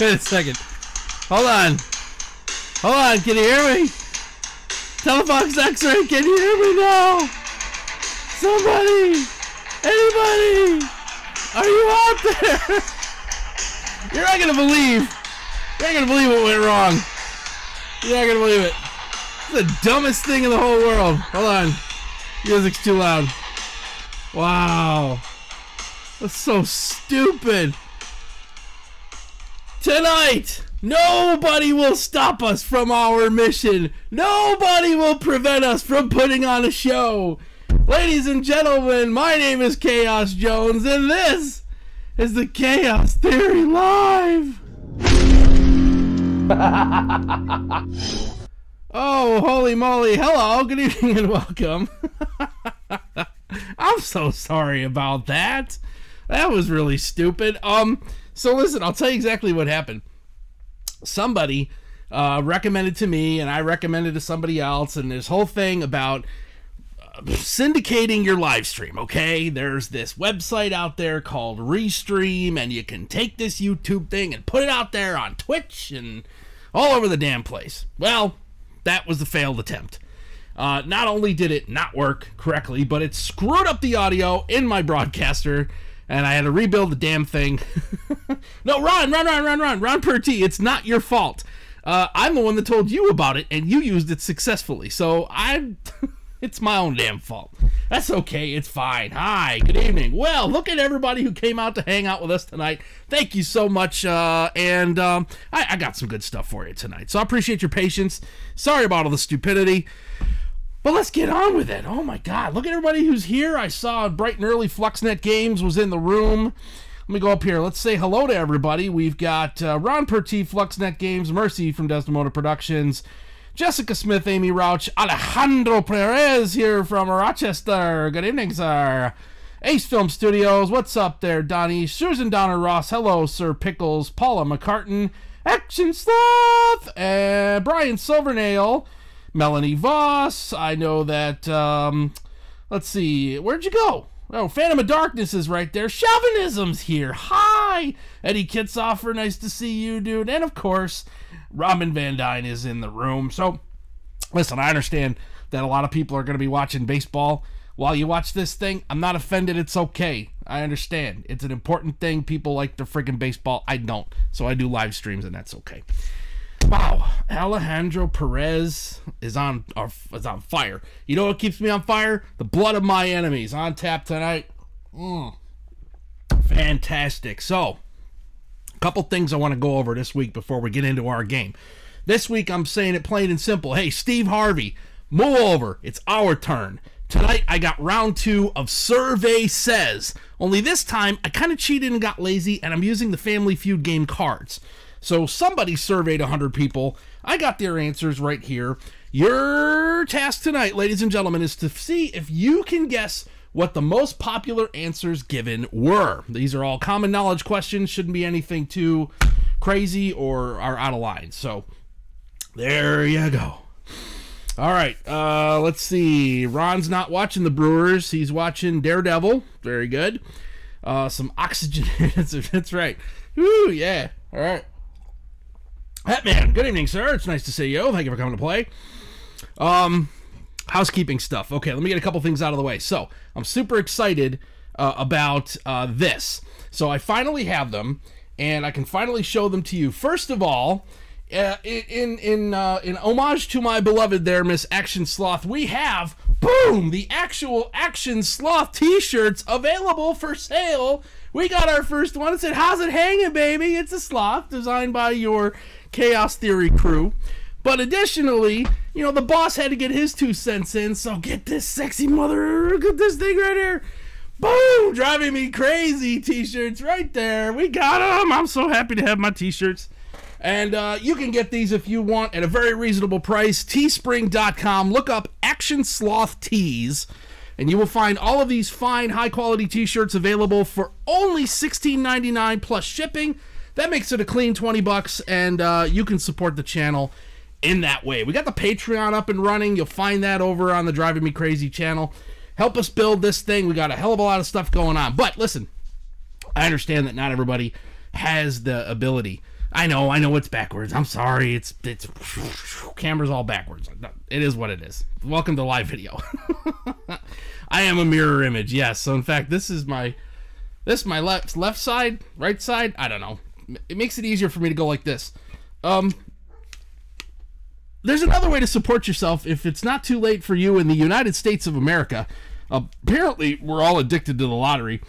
Wait a second. Hold on. Hold on, can you hear me? Telefox X-Ray, can you hear me now? Somebody! Anybody! Are you out there? You're not gonna believe. You're not gonna believe what went wrong. You're not gonna believe it. It's the dumbest thing in the whole world. Hold on. Music's too loud. Wow. That's so stupid. Tonight, nobody will stop us from our mission. Nobody will prevent us from putting on a show. Ladies and gentlemen, my name is Chaos Jones, and this is the Chaos Theory Live. Oh, holy moly. Hello, good evening and welcome. I'm so sorry about that. That was really stupid. So listen, I'll tell you exactly what happened. Somebody recommended to me, and I recommended to somebody else, and this whole thing about syndicating your live stream, okay? There's this website out there called Restream, and you can take this YouTube thing and put it out there on Twitch and all over the damn place. Well, that was a failed attempt. Not only did it not work correctly, but it screwed up the audio in my broadcaster, and I had to rebuild the damn thing. No, Ron Perty, it's not your fault. I'm the one that told you about it, and you used it successfully, so it's my own damn fault. That's okay, it's fine. Hi, good evening. Well, look at everybody who came out to hang out with us tonight. Thank you so much, and I got some good stuff for you tonight, so I appreciate your patience. Sorry about all the stupidity, but let's get on with it. Oh my God, look at everybody who's here. I saw bright and early Fluxnet Games was in the room. Let me go up here. Let's say hello to everybody. We've got Ron Perty, Fluxnet Games, Mercy from Desdemona Productions, Jessica Smith, Amy Rauch, Alejandro Perez here from Rochester. Good evening, sir. Ace Film Studios, what's up there, Donnie? Susan Donner Ross, hello, Sir Pickles, Paula McCartan, Action Sloth, Brian Silvernail, Melanie Voss. I know that, let's see, where'd you go? Oh, Phantom of Darkness is right there. Chauvinism's here. Hi! Eddie Kitzoffer, nice to see you, dude. And, of course, Robin Van Dyne is in the room. So, listen, I understand that a lot of people are going to be watching baseball while you watch this thing. I'm not offended. It's okay. I understand. It's an important thing. People like the friggin' baseball. I don't. So I do live streams, and that's okay. Wow. Alejandro Perez is on fire. You know what keeps me on fire? The blood of my enemies. On tap tonight. Fantastic. So, a couple things I want to go over this week before we get into our game. This week, I'm saying it plain and simple. Hey, Steve Harvey, move over. It's our turn. Tonight, I got round 2 of Survey Says. Only this time, I kind of cheated and got lazy, and I'm using the Family Feud game cards. So somebody surveyed 100 people. I got their answers right here. Your task tonight, ladies and gentlemen, is to see if you can guess what the most popular answers given were. These are all common knowledge questions. Shouldn't be anything too crazy or are out of line. So there you go. All right, let's see. Ron's not watching the Brewers. He's watching Daredevil. Very good. Some oxygen. That's right. Woo, yeah. All right. Hatman, good evening, sir. It's nice to see you. Thank you for coming to play. Housekeeping stuff. Okay, let me get a couple things out of the way. So, I'm super excited about this. So, I finally have them, and I can finally show them to you. First of all, in homage to my beloved there, Miss Action Sloth, we have, boom, the actual Action Sloth t-shirts available for sale. We got our first one. It said, how's it hanging, baby? It's a sloth designed by your Chaos Theory crew. But additionally, you know, the boss had to get his 2 cents in, so get this sexy mother, look at this thing right here. Boom, driving me crazy t-shirts right there. We got them. I'm so happy to have my t-shirts. And you can get these if you want at a very reasonable price. Teespring.com. Look up Action Sloth Tees, and you will find all of these fine, high-quality t-shirts available for only $16.99 plus shipping. That makes it a clean 20 bucks, and you can support the channel in that way. We got the Patreon up and running. You'll find that over on the Driving Me Crazy channel. Help us build this thing. We got a hell of a lot of stuff going on. But listen, I understand that not everybody has the ability. I know it's backwards. I'm sorry. It's camera's all backwards. It is what it is. Welcome to live video. I am a mirror image. Yes. So in fact, this is my left side, right side. I don't know. It makes it easier for me to go like this. There's another way to support yourself if it's not too late for you in the United States of America. Apparently, we're all addicted to the lottery.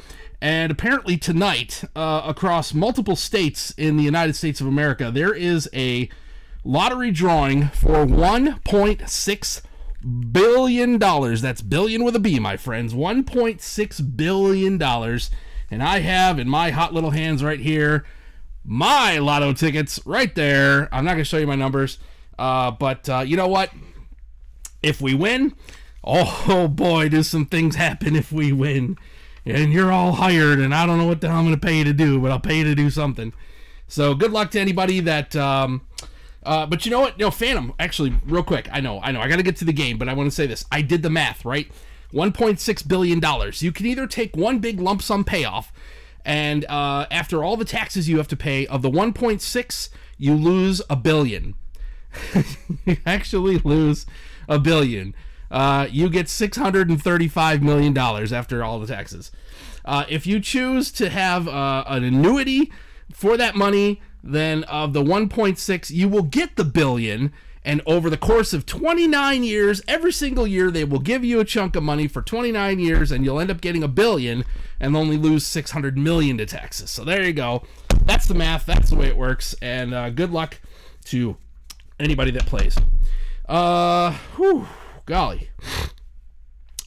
And apparently tonight, across multiple states in the United States of America, there is a lottery drawing for $1.6 billion. That's billion with a B, my friends. $1.6 billion. And I have in my hot little hands right here my lotto tickets right there. I'm not going to show you my numbers. But you know what? If we win, oh boy, do some things happen if we win. And you're all hired, and I don't know what the hell I'm going to pay you to do, but I'll pay you to do something. So good luck to anybody that... but you know what? No, Phantom, actually, real quick. I know. I got to get to the game, but I want to say this. I did the math, right? $1.6 billion. You can either take one big lump sum payoff, and after all the taxes you have to pay, of the 1.6, you lose $1 billion. You actually lose $1 billion. You get $635 million after all the taxes. If you choose to have an annuity for that money, then of the 1.6, you will get the $1 billion. And over the course of 29 years, every single year, they will give you a chunk of money for 29 years, and you'll end up getting $1 billion and only lose $600 million to taxes. So there you go. That's the math. That's the way it works. And good luck to anybody that plays. Golly.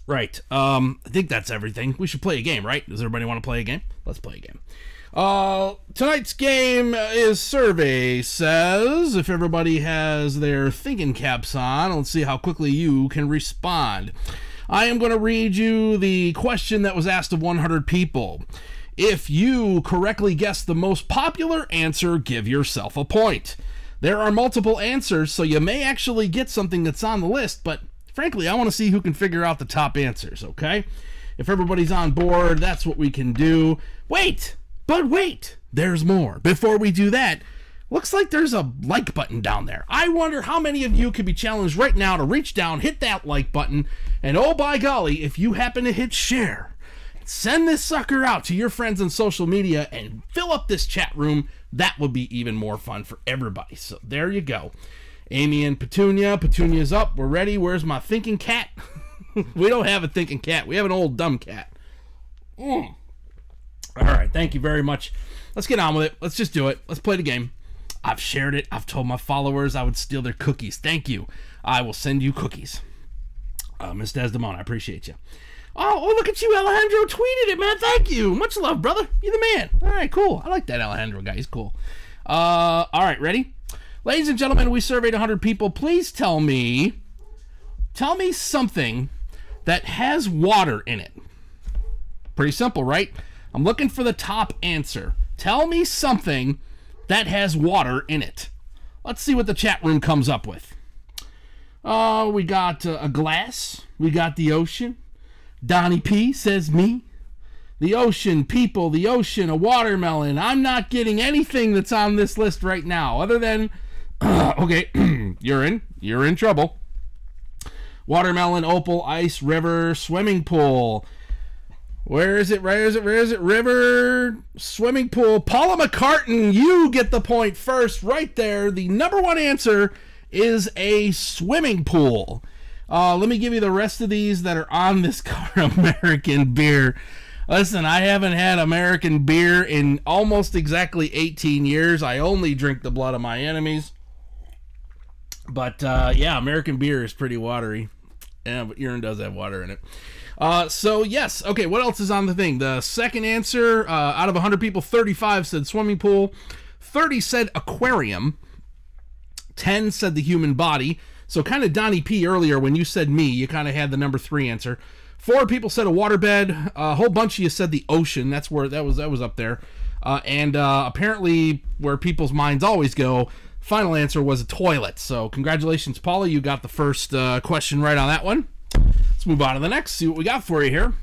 Right. I think that's everything. We should play a game, right? Does everybody want to play a game? Let's play a game. Tonight's game is Survey Says. If everybody has their thinking caps on, let's see how quickly you can respond. I am going to read you the question that was asked of 100 people. If you correctly guess the most popular answer, give yourself a point. There are multiple answers, so you may actually get something that's on the list, but frankly, I want to see who can figure out the top answers, okay? If everybody's on board, that's what we can do. Wait, there's more. Before we do that, looks like there's a like button down there. I wonder how many of you could be challenged right now to reach down, hit that like button, and oh by golly, if you happen to hit share, send this sucker out to your friends on social media and fill up this chat room. That would be even more fun for everybody. So there you go. Amy and Petunia. Petunia's up. We're ready. Where's my thinking cat? We don't have a thinking cat. We have an old dumb cat. All right. Thank you very much. Let's get on with it. Let's just do it. Let's play the game. I've shared it. I've told my followers I would steal their cookies. Thank you. I will send you cookies. Miss Desdemona, I appreciate you. Oh, look at you. Alejandro tweeted it, man. Thank you. Much love, brother. You're the man. All right, cool. I like that Alejandro guy. He's cool. All right, ready? Ladies and gentlemen, we surveyed 100 people. Please tell me something that has water in it. Pretty simple, right? I'm looking for the top answer. Tell me something that has water in it. Let's see what the chat room comes up with. We got a glass. We got the ocean. Donnie P says me. The ocean, people, the ocean, a watermelon. I'm not getting anything that's on this list right now other than, okay, you're in trouble. Watermelon, opal, ice, river, swimming pool. Where is it? River, swimming pool. Paula McCartan, you get the point first right there. The number one answer is a swimming pool. Let me give you the rest of these that are on this card. American beer. Listen, I haven't had American beer in almost exactly 18 years. I only drink the blood of my enemies. But, yeah, American beer is pretty watery. Yeah, but urine does have water in it. So, yes. Okay, what else is on the thing? The second answer, out of 100 people, 35 said swimming pool. 30 said aquarium. 10 said the human body. So kind of Donnie P earlier when you said me, you kind of had the number 3 answer. 4 people said a waterbed. A whole bunch of you said the ocean. That's where that was up there. And apparently where people's minds always go, final answer was a toilet. So congratulations, Paula. You got the first question right on that one. Let's move on to the next. See what we got for you here.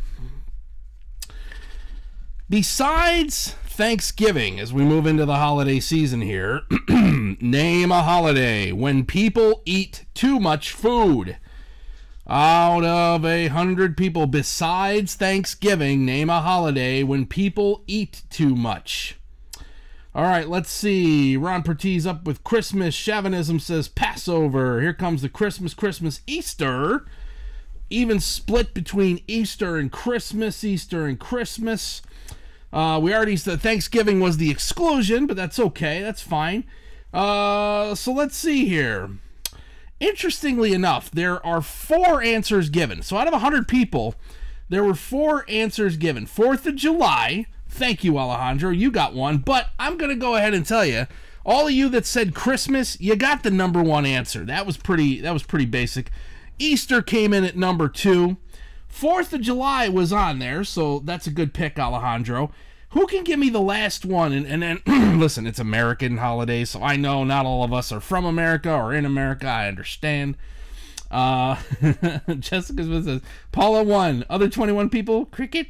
Besides Thanksgiving, as we move into the holiday season here, name a holiday when people eat too much food. Out of 100 people, besides Thanksgiving, name a holiday when people eat too much. All right, let's see. Ron Pertez up with Christmas. Chauvinism says Passover. Here comes the Christmas, Easter. Even split between Easter and Christmas. We already said Thanksgiving was the exclusion, but that's okay. That's fine. So let's see here. Interestingly enough, there are 4 answers given. So out of 100 people, there were 4 answers given. 4th of July. Thank you, Alejandro. You got one. But I'm going to go ahead and tell you, all of you that said Christmas, you got the number 1 answer. That was pretty basic. Easter came in at number 2. 4th of July was on there, so that's a good pick, Alejandro. Who can give me the last one? And then, listen, it's American holiday, so I know not all of us are from America or in America. I understand. Jessica Smith says, Paula 1. Other 21 people, cricket.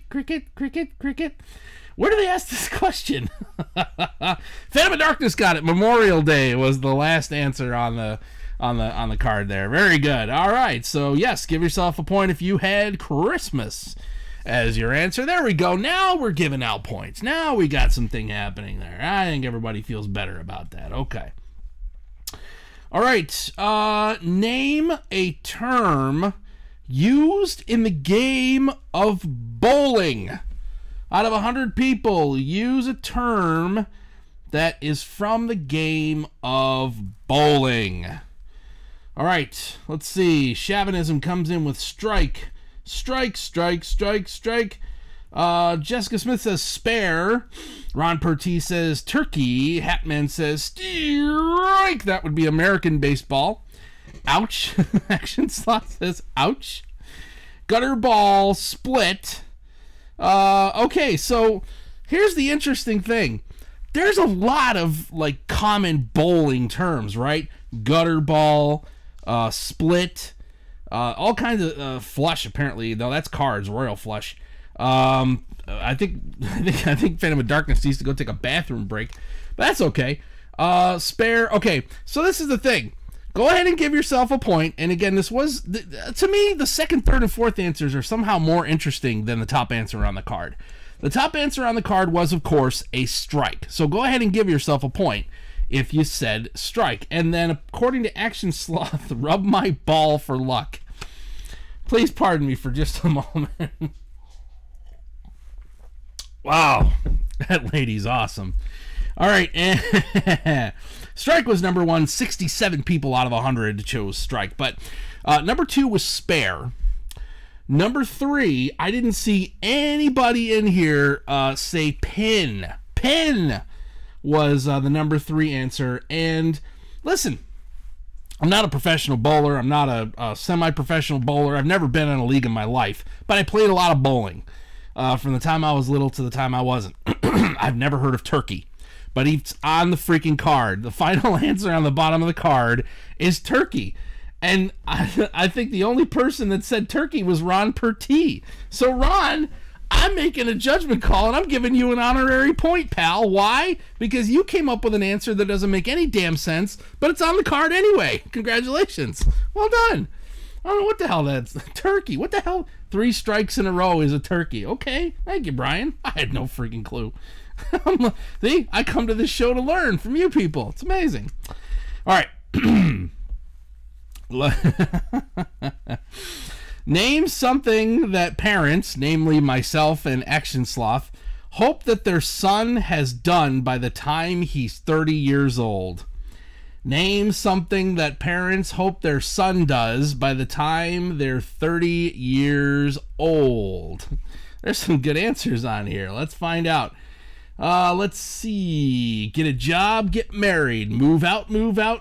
Where do they ask this question? Phantom of Darkness got it. Memorial Day was the last answer on the card there. Very good. All right. So yes, give yourself a point if you had Christmas as your answer. There we go. Now we're giving out points. Now we got something happening there. I think everybody feels better about that. Okay. All right. Name a term used in the game of bowling. Out of 100 people, use a term that is from the game of bowling. All right, let's see. Chauvinism comes in with strike. Strike. Jessica Smith says spare. Ron Pertez says turkey. Hatman says strike. That would be American baseball. Ouch. Action Slot says ouch. Gutter ball split. Okay, so here's the interesting thing. There's a lot of like common bowling terms, right? Gutter ball, split, all kinds of flush. Apparently, though that's cards, royal flush. I think Phantom of Darkness needs to go take a bathroom break, but that's okay. Spare. Okay, so this is the thing. Go ahead and give yourself a point. And again, this was, to me, the second, third, and fourth answers are somehow more interesting than the top answer on the card. The top answer on the card was, of course, a strike. So go ahead and give yourself a point if you said strike. And then, according to Action Sloth, rub my ball for luck. Please pardon me for just a moment. Wow, that lady's awesome. All right, and strike was number 1. 67 people out of 100 chose strike. But number 2 was spare. Number 3, I didn't see anybody in here say pin. Pin was the number 3 answer. And listen, I'm not a professional bowler. I'm not a semi-professional bowler. I've never been in a league in my life. But I played a lot of bowling from the time I was little to the time I wasn't. I've never heard of turkey. But it's on the freaking card. The final answer on the bottom of the card is turkey. And I think the only person that said turkey was Ron Pertez. So, Ron, I'm making a judgment call, and I'm giving you an honorary point, pal. Why? Because you came up with an answer that doesn't make any damn sense, but it's on the card anyway. Congratulations. Well done. I don't know what the hell that's. Turkey. What the hell? 3 strikes in a row is a turkey. Okay. Thank you, Brian. I had no freaking clue. See, I come to this show to learn from you people. It's amazing. All right. Name something that parents, namely myself and Action Sloth, hope that their son has done by the time he's 30 years old. Name something that parents hope their son does by the time they're 30 years old. There's some good answers on here. Let's find out. Let's see. Get a job, get married, move out,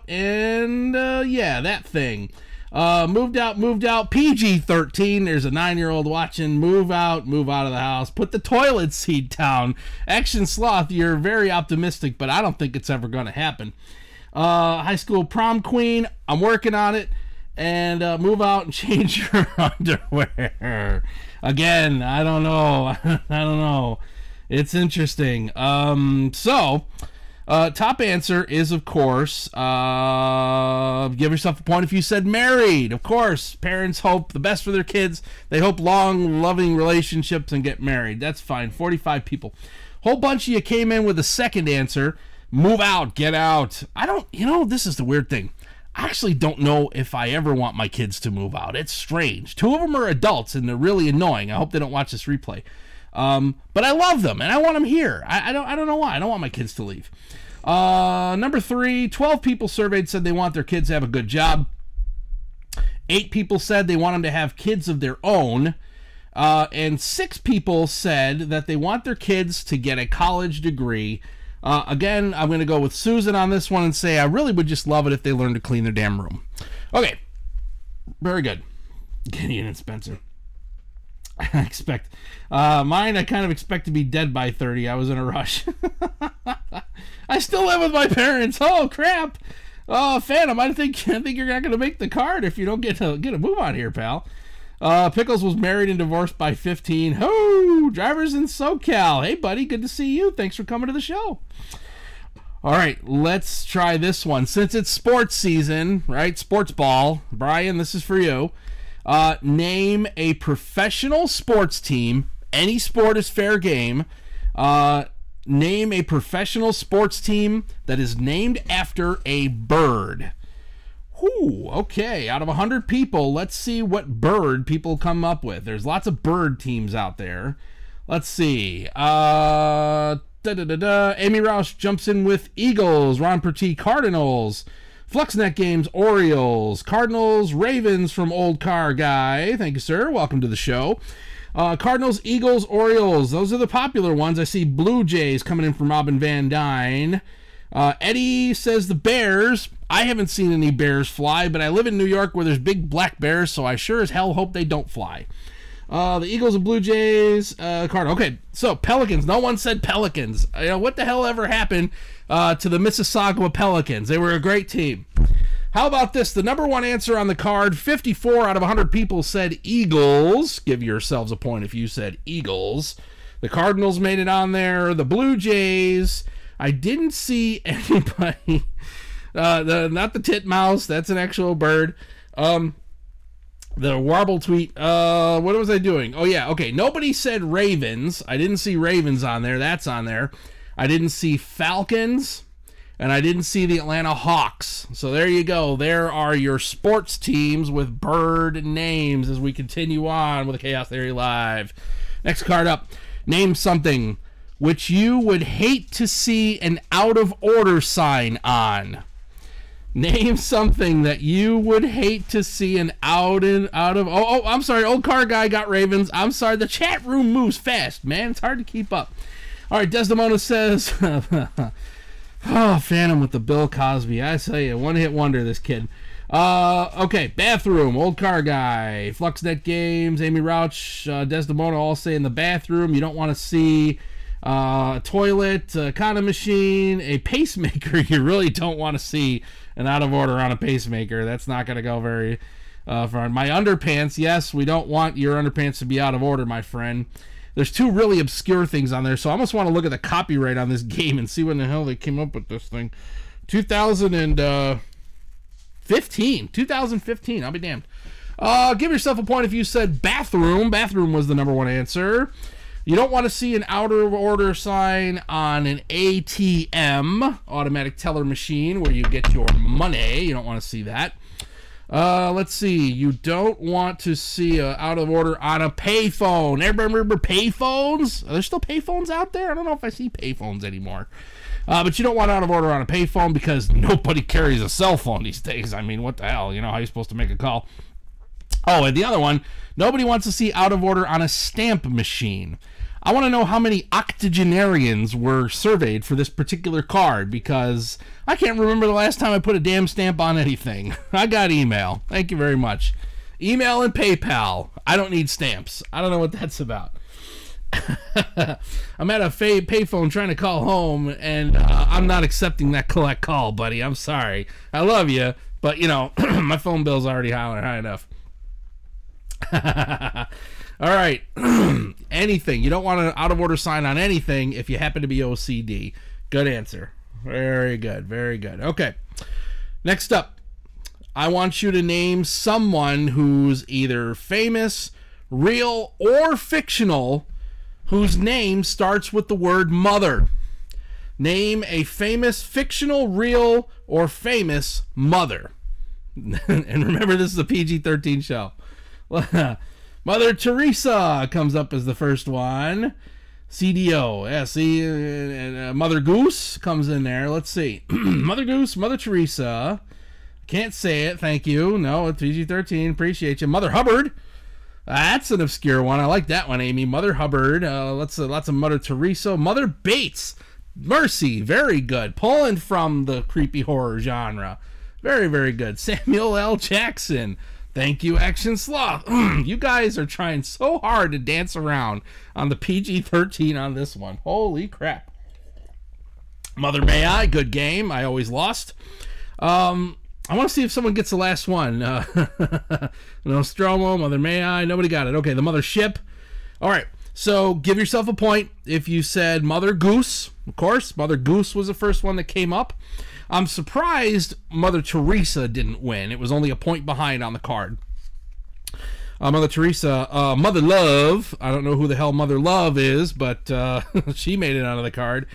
and yeah, that thing. Moved out, PG-13. There's a 9-year-old watching. Move out of the house. Put the toilet seat down. Action Sloth, you're very optimistic, but I don't think it's ever going to happen. High school prom queen, I'm working on it. And move out and change your underwear. Again, I don't know. It's interesting. Top answer is, of course, give yourself a point if you said married. Of course, parents hope the best for their kids. They hope long, loving relationships and get married. That's fine. 45 people. Whole bunch of you came in with a second answer. Move out, get out. This is the weird thing. I actually don't know if I ever want my kids to move out. It's strange. 2 of them are adults, and they're really annoying. I hope they don't watch this replay. But I love them, and I want them here. I don't know why. I don't want my kids to leave. Number 3, 12 people surveyed said they want their kids to have a good job. 8 people said they want them to have kids of their own. And 6 people said that they want their kids to get a college degree. Again, I'm going to go with Susan on this one and say I really would just love it if they learned to clean their damn room. Okay. Very good. Gideon and Spencer. I expect mine. I kind of expect to be dead by 30. I was in a rush. I still live with my parents. Oh crap! Oh, Phantom, I think you're not going to make the card if you don't get a move on here, pal. Pickles was married and divorced by 15. Ho! Drivers in SoCal. Hey, buddy, good to see you. Thanks for coming to the show. All right, let's try this one. Since it's sports season, right? Sports ball. Brian, this is for you. Name a professional sports team. Any sport is fair game. Name a professional sports team that is named after a bird. Whew, okay, out of 100 people, let's see what bird people come up with. There's lots of bird teams out there. Let's see. Amy Roush jumps in with Eagles. Ron Perty, Cardinals. Fluxnet Games, Orioles. Cardinals, Ravens from Old Car Guy. Thank you, sir. Welcome to the show. Cardinals, Eagles, Orioles. Those are the popular ones. I see Blue Jays coming in from Robin Van Dyne. Eddie says the Bears. I haven't seen any bears fly, but I live in New York where there's big black bears, so I sure as hell hope they don't fly. The Eagles and Blue Jays, Cardinals. Okay, so Pelicans. No one said Pelicans. What the hell ever happened to the Mississauga Pelicans? They were a great team. How about this? The number one answer on the card, 54 out of 100 people said Eagles. Give yourselves a point if you said Eagles. The Cardinals made it on there. The Blue Jays. I didn't see anybody. Not the titmouse. That's an actual bird. The warble tweet. What was I doing? Oh, yeah. Okay. Nobody said Ravens. I didn't see Ravens on there. That's on there. I didn't see Falcons. And I didn't see the Atlanta Hawks. So there you go. There are your sports teams with bird names as we continue on with the Chaos Theory Live. Next card up. Name something which you would hate to see an out of order sign on. Name something that you would hate to see an out of... Oh, I'm sorry. Old Car Guy got Ravens. I'm sorry. The chat room moves fast, man. It's hard to keep up. All right, Desdemona says... Oh, Phantom with the Bill Cosby. I tell you, one-hit wonder, this kid. Okay, bathroom, Old Car Guy, Fluxnet Games, Amy Rouch, Desdemona all say in the bathroom. You don't want to see a toilet, a condom machine, a pacemaker. You really don't want to see an out of order on a pacemaker. That's not going to go very far. My underpants, yes, we don't want your underpants to be out of order, my friend. There's 2 really obscure things on there, so I almost want to look at the copyright on this game and see when the hell they came up with this thing. 2015. 2015, I'll be damned. Give yourself a point if you said bathroom. Bathroom was the number one answer. You don't want to see an out of order sign on an ATM, automatic teller machine, where you get your money. You don't want to see that. Let's see. You don't want to see out of order on a payphone. Everybody remember payphones? Are there still payphones out there? I don't know if I see payphones anymore. But you don't want out of order on a payphone because nobody carries a cell phone these days. I mean, what the hell? You know, how are you supposed to make a call? Oh, and the other one, nobody wants to see out of order on a stamp machine. I want to know how many octogenarians were surveyed for this particular card because I can't remember the last time I put a damn stamp on anything. I got email. Thank you very much. Email and PayPal. I don't need stamps. I don't know what that's about. I'm at a payphone trying to call home, and I'm not accepting that collect call, buddy. I'm sorry. I love you, but, you know, my phone bill's already high enough. All right. Anything. You don't want an out-of-order sign on anything if you happen to be OCD. Good answer. Very good. Very good. Okay. Next up, I want you to name someone who's either famous, real, or fictional, whose name starts with the word mother. Name a famous, fictional, real, or famous mother. And remember, this is a PG-13 show. Mother Teresa comes up as the first one. CDO. Yeah, see, Mother Goose comes in there. Let's see. Mother Goose, Mother Teresa. Can't say it, thank you. No, it's PG-13. Appreciate you. Mother Hubbard. That's an obscure one. I like that one, Amy. Mother Hubbard. Lots of Mother Teresa. Mother Bates. Mercy. Very good. Pulling from the creepy horror genre. Very, very good. Samuel L. Jackson. Thank you, Action Sloth. You guys are trying so hard to dance around on the PG-13 on this one. Holy crap. Mother May I. Good game. I always lost. I want to see if someone gets the last one. Nostromo, Mother May I. Nobody got it. Okay, the Mother Ship. All right, so give yourself a point if you said Mother Goose. Of course, Mother Goose was the first one that came up. I'm surprised Mother Teresa didn't win. It was only a point behind on the card. Mother Teresa. Mother Love. I don't know who the hell Mother Love is, but she made it out of the card.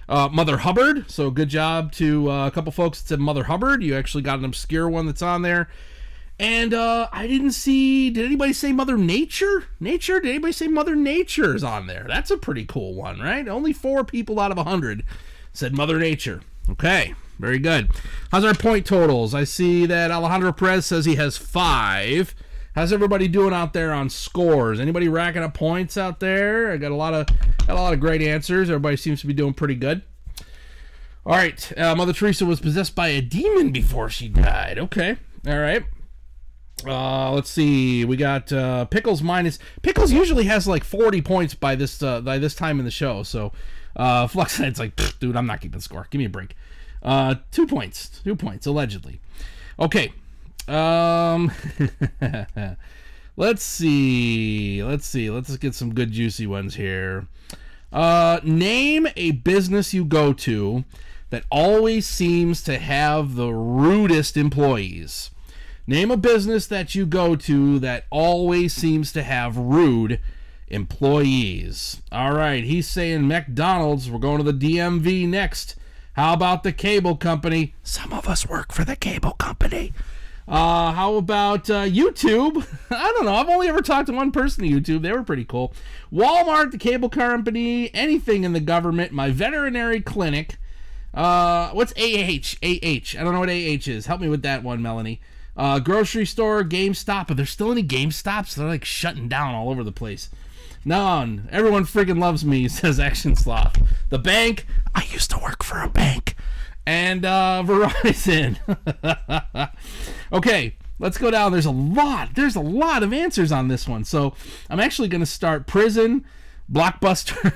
Mother Hubbard, so good job to a couple folks that said Mother Hubbard. You actually got an obscure one that's on there. And I didn't see, did anybody say Mother Nature? Did anybody say Mother Nature is on there? That's a pretty cool one, right? Only 4 people out of 100 said Mother Nature. Okay, very good. How's our point totals? I see that Alejandro Perez says he has 5. How's everybody doing out there on scores? Anybody racking up points out there? I got a lot of great answers. Everybody seems to be doing pretty good. All right. Mother Teresa was possessed by a demon before she died. Okay. All right. Let's see. We got Pickles minus. Pickles usually has like 40 points by this time in the show. So Fluxhead's like, dude, I'm not keeping score. Give me a break. 2 points. 2 points allegedly. Okay. Let's see. Let's get some good juicy ones here. Name a business you go to that always seems to have the rudest employees. Name a business that you go to that always seems to have rude employees. All right, he's saying McDonald's. We're going to the DMV next. How about the cable company? Some of us work for the cable company. How about YouTube? I don't know. I've only ever talked to one person at YouTube. They were pretty cool. Walmart, the cable company, anything in the government, my veterinary clinic. What's AH? AH. I don't know what AH is. Help me with that one, Melanie. Grocery store, GameStop. Are there still any GameStops? They're like shutting down all over the place. None. Everyone friggin' loves me, says Action Sloth. The bank. I used to work for a bank. And Verizon. Okay, let's go down. There's a lot of answers on this one. So I'm actually going to start prison, Blockbuster.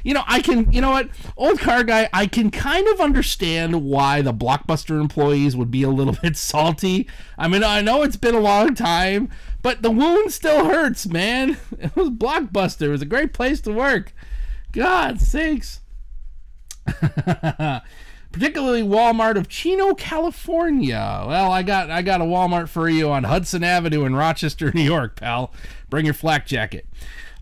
You know what? Old car guy, I can kind of understand why the Blockbuster employees would be a little bit salty. I mean, I know it's been a long time, but the wound still hurts, man. It was Blockbuster. It was a great place to work. God sakes. Particularly Walmart of Chino, California. Well, I got a Walmart for you on Hudson Avenue in Rochester, New York, pal. Bring your flak jacket.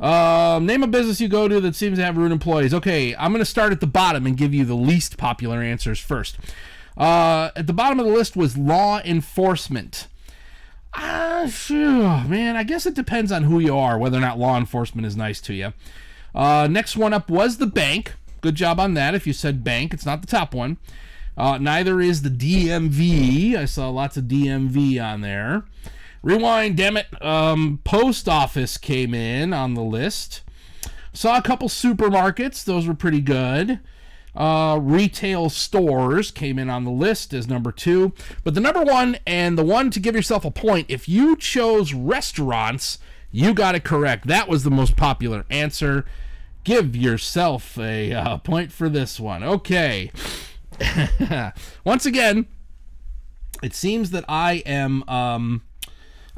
Name a business you go to that seems to have rude employees. Okay, I'm going to start at the bottom and give you the least popular answers first. At the bottom of the list was law enforcement. Man, I guess it depends on who you are, whether or not law enforcement is nice to you. Next one up was the bank. Good job on that. If you said bank, it's not the top one. Neither is the DMV. I saw lots of DMV on there. Rewind, damn it. Post office came in on the list. Saw a couple supermarkets. Those were pretty good. Retail stores came in on the list as number 2. But the number 1 and the one to give yourself a point, if you chose restaurants, you got it correct. That was the most popular answer. Give yourself a point for this one. Okay. Once again, it seems that I am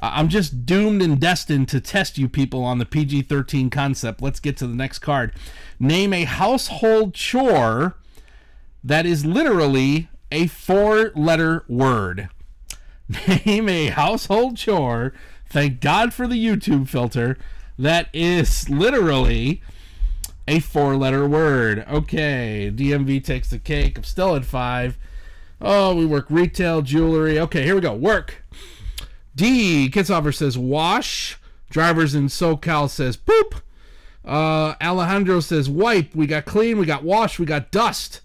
I'm just doomed and destined to test you people on the PG-13 concept. Let's get to the next card. Name a household chore that is literally a 4-letter word. Name a household chore, thank God for the YouTube filter, that is literally a 4-letter word. Okay, DMV takes the cake. I'm still at 5. Oh, we work retail, jewelry. Okay, here we go. Work. D. Kitzhofer says wash. Drivers in SoCal says poop. Alejandro says wipe. We got clean, we got wash, we got dust.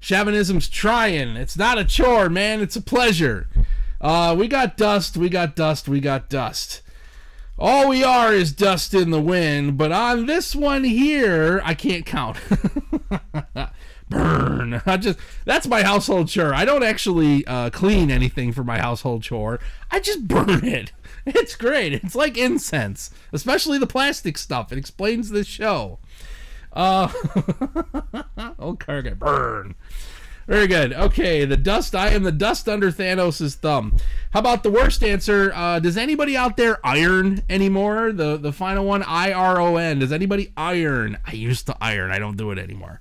Chauvinism's trying. It's not a chore, man. It's a pleasure. We got dust, we got dust, we got dust. All we are is dust in the wind, but on this one here, I can't count. Burn. That's my household chore. I don't actually clean anything for my household chore. I just burn it. It's great. It's like incense, especially the plastic stuff. It explains this show. Old car guy, burn. Very good. Okay, the dust. I am the dust under Thanos' thumb. How about the worst answer? Does anybody out there iron anymore? The final one, IRON. Does anybody iron? I used to iron. I don't do it anymore.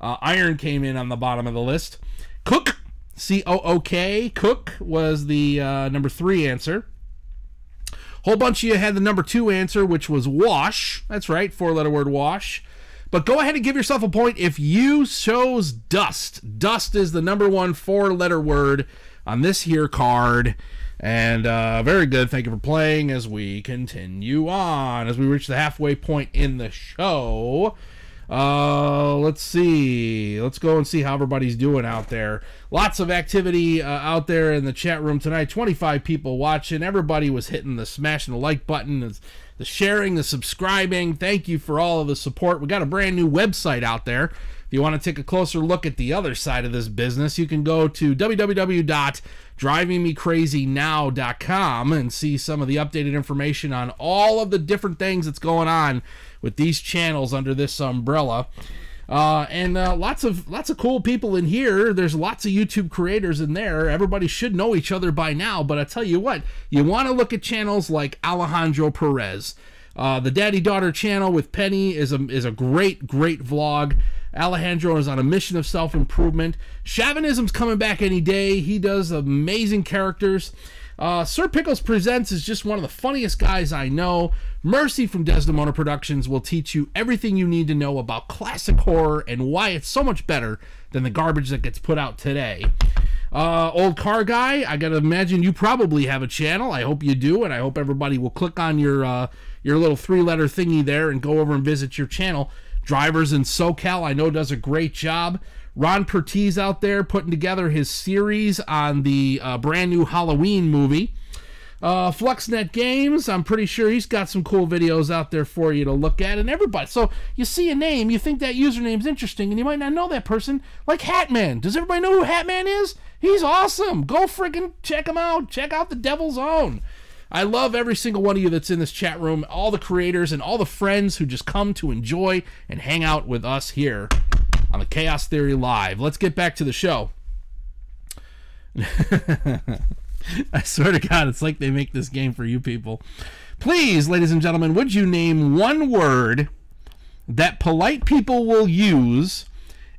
Iron came in on the bottom of the list. Cook, C-O-O-K. Cook was the number 3 answer. Whole bunch of you had the number 2 answer, which was wash. That's right, 4-letter word wash. But go ahead and give yourself a point if you chose dust. Dust is the number 1 4-letter word on this here card. And very good. Thank you for playing as we continue on. As we reach the halfway point in the show. Let's see. Let's go and see how everybody's doing out there. Lots of activity out there in the chat room tonight. 25 people watching. Everybody was hitting the smashing the like button, the sharing, the subscribing. Thank you for all of the support. We got a brand new website out there. If you want to take a closer look at the other side of this business, you can go to www.drivingmecrazynow.com and see some of the updated information on all of the different things that's going on with these channels under this umbrella. And lots of cool people in here. There's lots of YouTube creators in there. Everybody should know each other by now, but I tell you what, you want to look at channels like Alejandro Perez. The Daddy-Daughter channel with Penny is a great vlog. Alejandro is on a mission of self-improvement. Chauvinism's coming back any day. He does amazing characters. Sir Pickles Presents is just one of the funniest guys I know. Mercy from Desdemona Productions will teach you everything you need to know about classic horror and why it's so much better than the garbage that gets put out today. Old Car Guy, I gotta imagine you probably have a channel. I hope you do, and I hope everybody will click on your little 3-letter thingy there and go over and visit your channel. Drivers in SoCal, I know, does a great job. Ron Pertez out there putting together his series on the brand new Halloween movie. Fluxnet Games, I'm pretty sure he's got some cool videos out there for you to look at, and everybody. So you see a name, you think that username's interesting, and you might not know that person, like Hatman. Does everybody know who Hatman is? He's awesome. Go freaking check him out. Check out the Devil's Own. I love every single one of you that's in this chat room, all the creators and all the friends who just come to enjoy and hang out with us here on the Chaos Theory Live. Let's get back to the show. I swear to God, it's like they make this game for you people. Please, ladies and gentlemen, would you name one word that polite people will use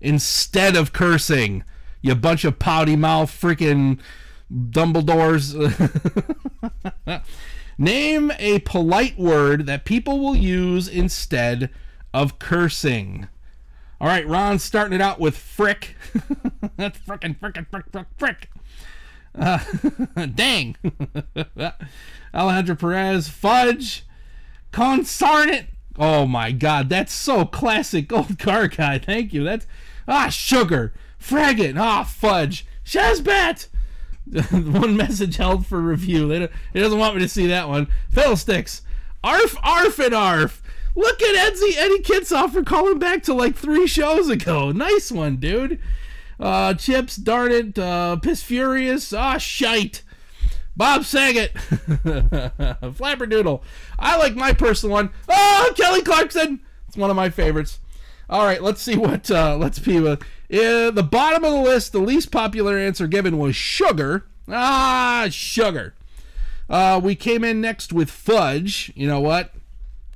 instead of cursing? You bunch of pouty mouth freaking Dumbledores. Name a polite word that people will use instead of cursing. All right, Ron's starting it out with frick. That's frickin' frick. Dang. Alejandro Perez, fudge. Consarn it. Oh my God, that's so classic. Old Car Guy, thank you. That's sugar. Fraggot. Fudge. Shazbat. One message held for review. He doesn't want me to see that one. Fiddlesticks. Arf, arf, and arf. Look at Eddie Kitzhofer calling back to like 3 shows ago. Nice one, dude. Chips, darn it. Piss Furious. Shite. Bob Saget. Flapperdoodle. I like my personal one. Kelly Clarkson. It's one of my favorites. All right, let's see what, the bottom of the list, the least popular answer given was sugar. Sugar. We came in next with fudge. You know what?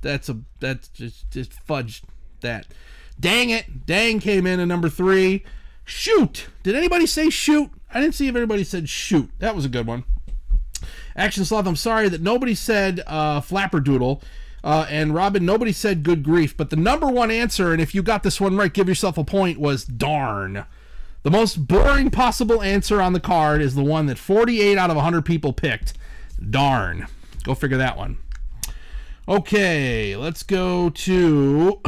That's just fudge that. Dang it. Dang came in at number 3. Shoot. Did anybody say shoot? I didn't see if anybody said shoot. That was a good one. Action Sloth, I'm sorry that nobody said flapperdoodle. And Robin, nobody said good grief. But the number 1 answer, and if you got this one right, give yourself a point, was darn. The most boring possible answer on the card is the one that 48 out of 100 people picked. Darn. Go figure that one. Okay, let's go to...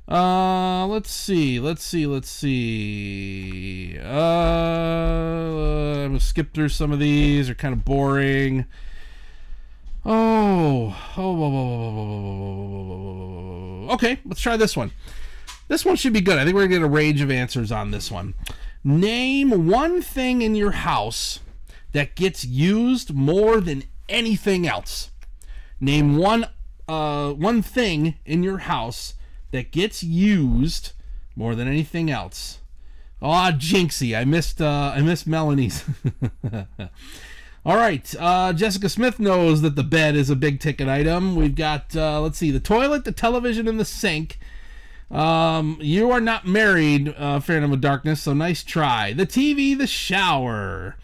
let's see. I'm gonna skip through some of these. They're kind of boring. Okay, let's try this one. This one should be good. I think we're gonna get a range of answers on this one. Name one thing in your house that gets used more than anything else. Name one thing in your house that gets used more than anything else. Aw, Jinxie, I missed Melanie's. All right, Jessica Smith knows that the bed is a big ticket item. We've got, let's see, the toilet, the television, and the sink. You are not married, Phantom of Darkness, so nice try. The TV, the shower,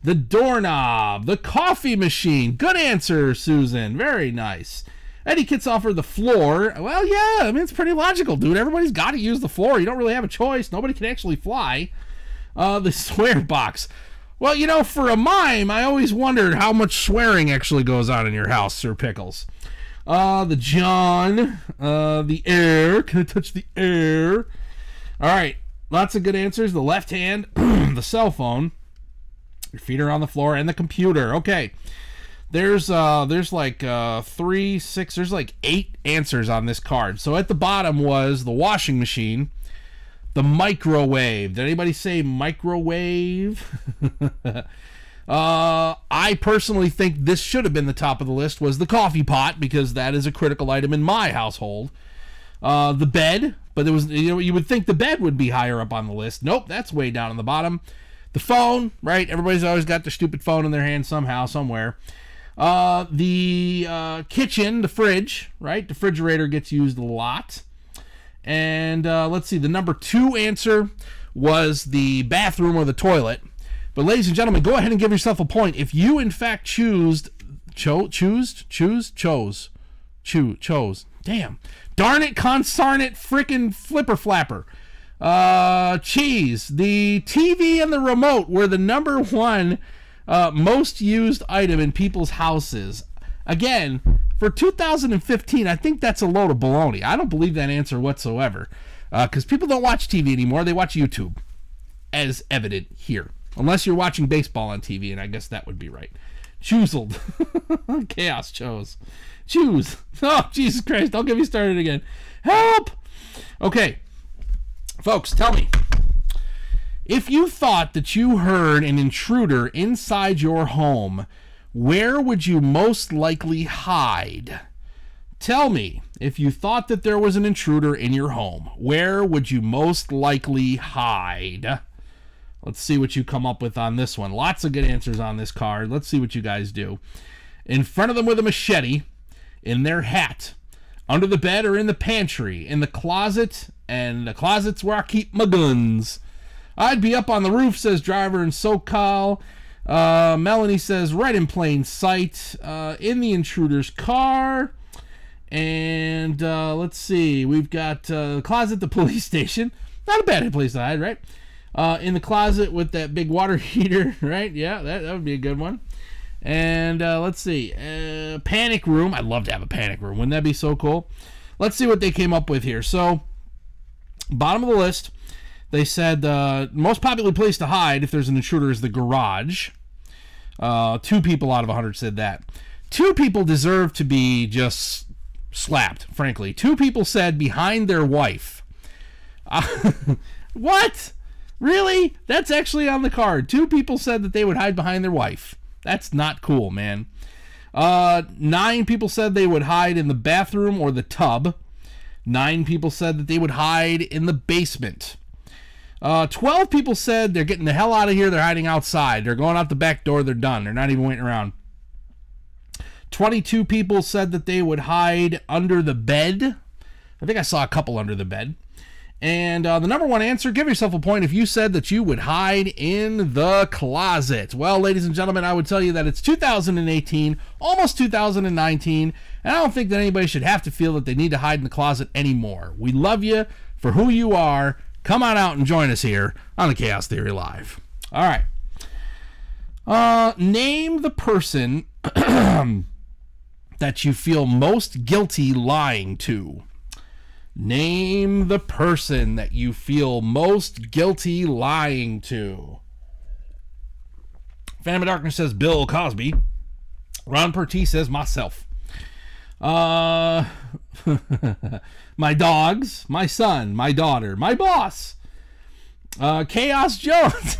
the doorknob, the coffee machine. Good answer, Susan. Very nice. Eddie Kitzoffer, the floor. Well, yeah, I mean, it's pretty logical, dude. Everybody's got to use the floor. You don't really have a choice. Nobody can actually fly. The swear box. Well, you know, for a mime, I always wondered how much swearing actually goes on in your house, Sir Pickles. The John, the air. Can I touch the air? All right, lots of good answers. The left hand, the cell phone, your feet are on the floor, and the computer. Okay. There's like 3, 6, there's like 8 answers on this card. So at the bottom was the washing machine, the microwave. Did anybody say microwave? I personally think this should have been the top of the list, was the coffee pot, because that is a critical item in my household. The bed, but it was, you know, you would think the bed would be higher up on the list. Nope, that's way down on the bottom. The phone, right? Everybody's always got their stupid phone in their hand somehow, somewhere. The kitchen, the fridge, right? The refrigerator gets used a lot. And let's see, the number 2 answer was the bathroom or the toilet. But ladies and gentlemen, go ahead and give yourself a point. If you in fact chose. Damn. Darn it, consarn it, frickin' flipper flapper. Cheese. The TV and the remote were the number 1 most used item in people's houses. Again, for 2015, I think that's a load of baloney. I don't believe that answer whatsoever. Because people don't watch TV anymore. They watch YouTube, as evident here. Unless you're watching baseball on TV, and I guess that would be right. Choozled. Chaos chose. Choose. Oh, Jesus Christ. Don't get me started again. Help! Okay. Folks, tell me. If you thought that you heard an intruder inside your home, where would you most likely hide? Tell me, if you thought that there was an intruder in your home, where would you most likely hide? Let's see what you come up with on this one. Lots of good answers on this card. Let's see what you guys do. In front of them with a machete, in their hat, under the bed or in the pantry, in the closet, and the closet's where I keep my guns. I'd be up on the roof, says Driver in SoCal. Melanie says right in plain sight, in the intruder's car. And let's see, we've got the closet, the police station. Not a bad place to hide, right? In the closet with that big water heater, right? Yeah, that would be a good one. And let's see, panic room. I'd love to have a panic room. Wouldn't that be so cool? Let's see what they came up with here. So, bottom of the list, they said the most popular place to hide if there's an intruder is the garage. 2 people out of 100 said that. 2 people deserve to be just slapped, frankly. 2 people said behind their wife. What? Really? That's actually on the card. 2 people said that they would hide behind their wife. That's not cool, man. 9 people said they would hide in the bathroom or the tub. 9 people said that they would hide in the basement. 12 people said they're getting the hell out of here. They're hiding outside. They're going out the back door. They're done. They're not even waiting around. 22 people said that they would hide under the bed. I think I saw a couple under the bed. And the number one answer, give yourself a point if you said that you would hide in the closet. Well, ladies and gentlemen, I would tell you that it's 2018, almost 2019, and I don't think that anybody should have to feel that they need to hide in the closet anymore. We love you for who you are. Come on out and join us here on the Chaos Theory Live. All right. Name the person that you feel most guilty lying to. Name the person that you feel most guilty lying to. Phantom of Darkness says Bill Cosby. Ron Pertee says myself. My dogs, my son, my daughter, my boss. Chaos Jones.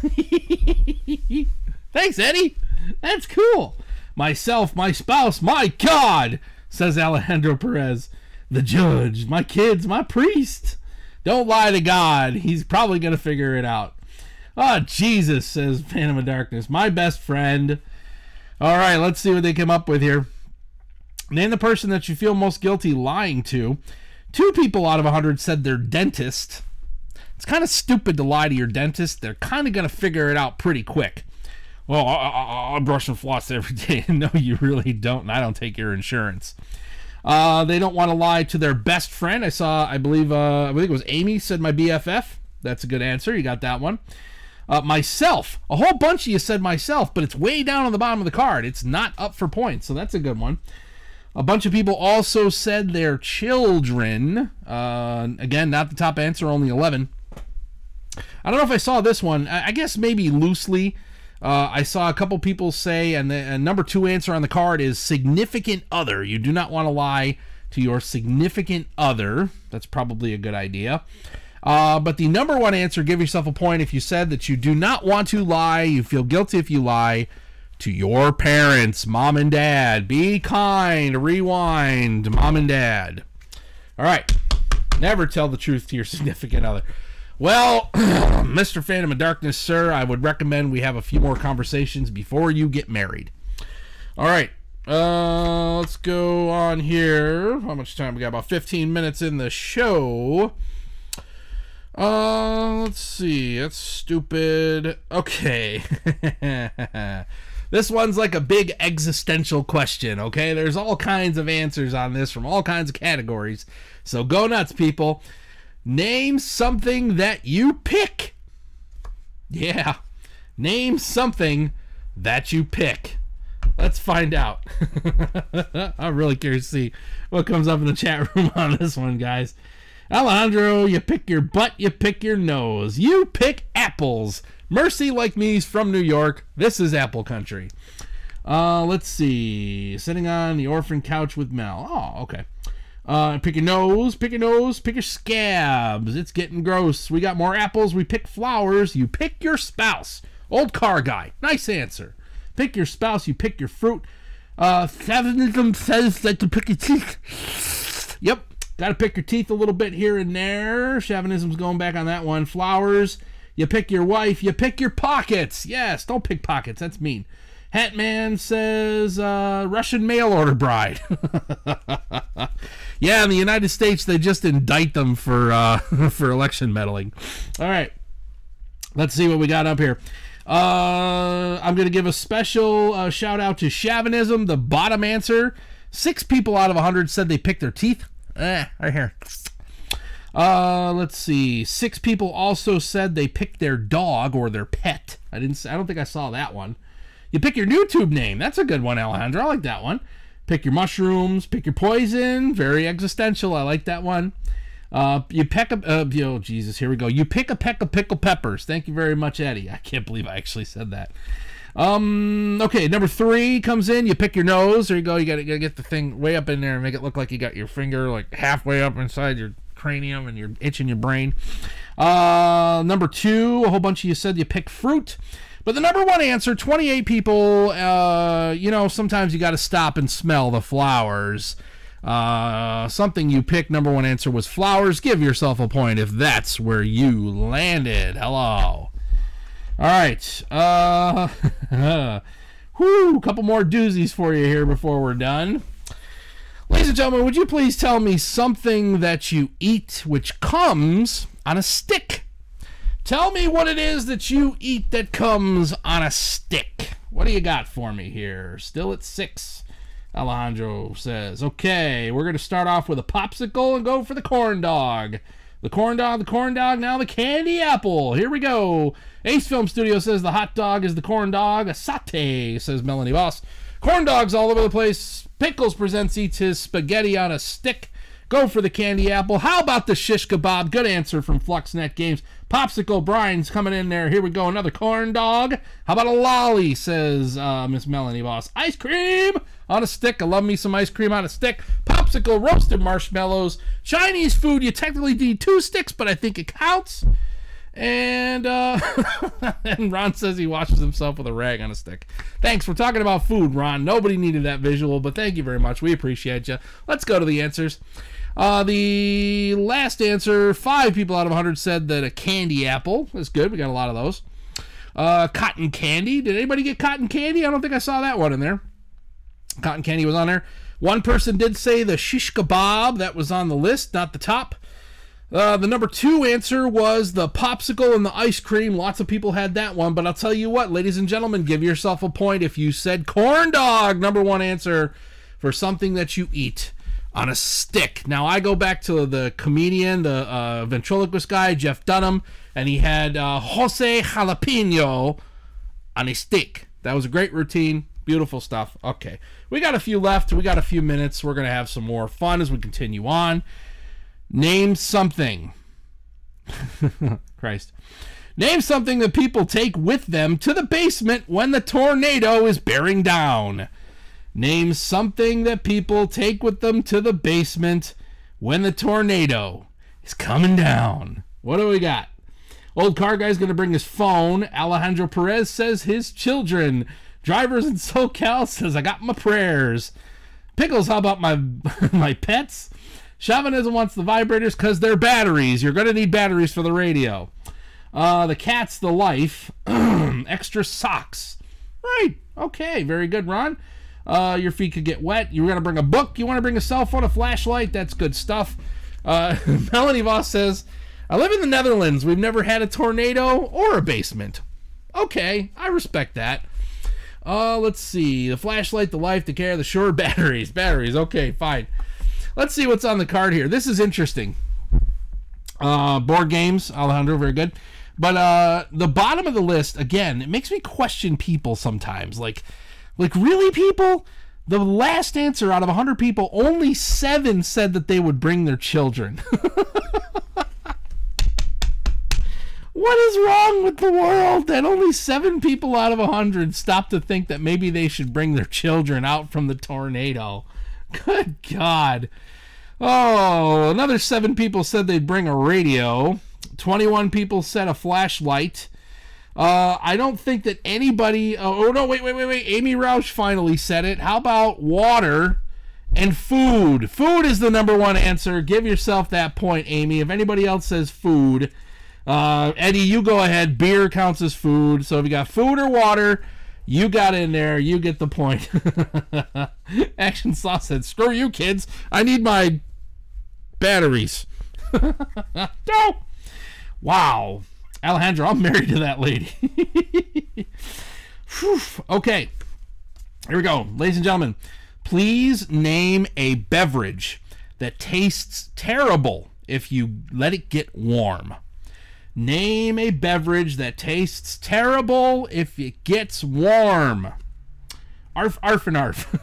Thanks, Eddie. That's cool. Myself, my spouse, my God, says Alejandro Perez. The judge, my kids, my priest. Don't lie to God. He's probably going to figure it out. Oh, Jesus, says Phantom of Darkness. My best friend. All right, let's see what they come up with here. Name the person that you feel most guilty lying to. 2 people out of 100 said their dentist. It's kind of stupid to lie to your dentist. They're kind of going to figure it out pretty quick. Well, I brush and floss every day. No, you really don't, and I don't take your insurance. They don't want to lie to their best friend. I believe it was Amy said my BFF. That's a good answer. You got that one. Myself. A whole bunch of you said myself, but it's way down on the bottom of the card. It's not up for points, so that's a good one. A bunch of people also said their children. Again, not the top answer, only 11. I don't know if I saw this one. I guess maybe loosely. I saw a couple people say, and the number 2 answer on the card is significant other. You do not want to lie to your significant other. That's probably a good idea. But the number 1 answer, give yourself a point if you said that you do not want to lie. You feel guilty if you lie to your parents, mom and dad. Be kind. Rewind, mom and dad. All right. Never tell the truth to your significant other. Well, Mr. Phantom of Darkness, sir, I would recommend we have a few more conversations before you get married. All right. Let's go on here. How much time we got? About 15 minutes in the show. Let's see. That's stupid. Okay. This one's like a big existential question, okay? There's all kinds of answers on this from all kinds of categories. So go nuts, people. Name something that you pick. Yeah. Name something that you pick. Let's find out. I'm really curious to see what comes up in the chat room on this one, guys. Alejandro, you pick your butt, you pick your nose. You pick apples. Mercy like me's from New York. This is apple country. Let's see. Sitting on the orphan couch with Mel. Oh, okay. Pick your nose, pick your nose, pick your scabs. It's getting gross. We got more apples. We pick flowers. You pick your spouse. Old car guy. Nice answer. Pick your spouse. You pick your fruit. Feminism says that to pick your teeth. Yep. Got to pick your teeth a little bit here and there. Chauvinism's going back on that one. Flowers. You pick your wife. You pick your pockets. Yes, don't pick pockets. That's mean. Hatman says Russian mail order bride. Yeah, in the United States, they just indict them for for election meddling. All right. Let's see what we got up here. I'm going to give a special shout out to Chauvinism, the bottom answer. 6 people out of 100 said they picked their teeth. Right here. Let's see. 6 people also said they picked their dog or their pet. I don't think I saw that one. You pick your YouTube name. That's a good one, Alejandro. I like that one. Pick your mushrooms. Pick your poison. Very existential. I like that one. You pick a... oh, Jesus. Here we go. You pick a peck of pickled peppers. Thank you very much, Eddie. I can't believe I actually said that. Okay, number 3 comes in. You pick your nose. There you go. You gotta get the thing way up in there and make it look like you got your finger like halfway up inside your cranium and you're itching your brain. Number 2, a whole bunch of you said you pick fruit. But the number 1 answer, 28 people, you know, sometimes you got to stop and smell the flowers. Something you picked, number one answer was flowers. Give yourself a point if that's where you landed. Hello. All right. Whew, couple more doozies for you here before we're done. Ladies and gentlemen, would you please tell me something that you eat which comes on a stick? Tell me what it is that you eat that comes on a stick. What do you got for me here? Still at 6. Alejandro says, okay, we're going to start off with a popsicle and go for the corn dog. The corn dog, now the candy apple. Here we go. Ace Film Studio says the hot dog is the corn dog. A satay, says Melanie Boss. Corn dogs all over the place. Pickles presents eats his spaghetti on a stick. Go for the candy apple. How about the shish kebab? Good answer from Fluxnet Games. Popsicle, Brian's coming in there. Here we go, another corn dog. How about a lolly, says Miss Melanie Boss. Ice cream on a stick. I love me some ice cream on a stick. Popsicle, roasted marshmallows. Chinese food, you technically need 2 sticks, but I think it counts. And and Ron says he washes himself with a rag on a stick. Thanks for talking about food, Ron. Nobody needed that visual, but thank you very much. We appreciate you. Let's go to the answers. The last answer, 5 people out of 100 said that a candy apple is good. We got a lot of those. Cotton candy. Did anybody get cotton candy? I don't think I saw that one in there. Cotton candy was on there. One person did say the shish kebab. That was on the list, not the top. The number 2 answer was the popsicle and the ice cream. Lots of people had that one, but I'll tell you what, ladies and gentlemen, give yourself a point if you said corn dog, number 1 answer for something that you eat on a stick. Now, I go back to the comedian, the ventriloquist guy, Jeff Dunham, and he had Jose Jalapeno on a stick. That was a great routine. Beautiful stuff. Okay, we got a few left. We got a few minutes. We're going to have some more fun as we continue on. Name something. Christ. Name something that people take with them to the basement when the tornado is bearing down. Name something that people take with them to the basement when the tornado is coming down. What do we got? Old car guy's going to bring his phone. Alejandro Perez says his children. Drivers in SoCal says I got my prayers. Pickles, how about my pets? Chauvinism wants the vibrators because they're batteries. You're going to need batteries for the radio. The cat's the life. Extra socks. Right. Okay. Very good, Ron. Your feet could get wet. You were going to bring a book. You want to bring a cell phone, a flashlight. That's good stuff. Melanie Voss says, I live in the Netherlands. We've never had a tornado or a basement. Okay. I respect that. Let's see. The flashlight, the life, the care, the sure, batteries. Batteries. Okay, fine. Let's see what's on the card here. This is interesting. Board games, Alejandro, very good. But the bottom of the list, again, it makes me question people sometimes. Like really, people? The last answer out of 100 people, only 7 said that they would bring their children. What is wrong with the world that only 7 people out of 100 stopped to think that maybe they should bring their children out from the tornado? Good God. Oh, another 7 people said they'd bring a radio. 21 people said a flashlight. I don't think that anybody... Oh, no, wait. Amy Roush finally said it. How about water and food? Food is the number 1 answer. Give yourself that point, Amy. If anybody else says food... Eddie, you go ahead. Beer counts as food. So if you got food or water... You got in there. You get the point. Action Sauce said, screw you, kids. I need my batteries. No. Wow. Alejandro, I'm married to that lady. Okay. Here we go. Ladies and gentlemen, please name a beverage that tastes terrible if you let it get warm. Name a beverage that tastes terrible if it gets warm. Arf, arf, and arf.